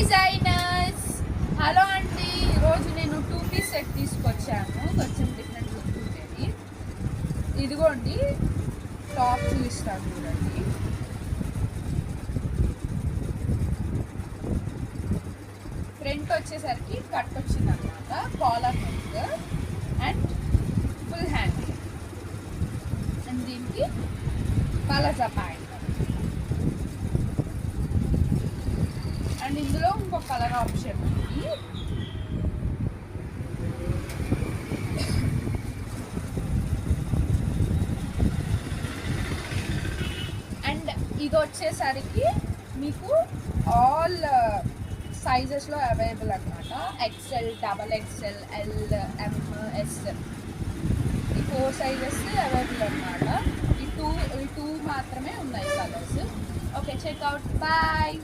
Designers. Hello అండి, ఈరోజు నేను 2 పీస్ సెట్ తీసుకొచ్చాను. కొంచెం డిఫరెంట్ లుక్ ఉండేది. ఇదిగోండి టాప్ చూపిస్తాను చూడండి. ఫ్రంట్ వచ్చేసరికి కట్ వచ్చింది అనమాట, collar neck and full hand and దీనికి పలాజా ప్యాంట్ అండ్ ఇందులో ఇంకో కలర్ ఆప్షన్ ఉంది. అండ్ ఇది వచ్చేసరికి మీకు ఆల్ సైజెస్లో అవైలబుల్ అనమాట. XL, XXL, L, M, S ఈ 4 సైజెస్ అవైలబుల్ అనమాట. ఈ టూ మాత్రమే ఉన్నాయి కలర్స్. Okay, checkout. బాయ్.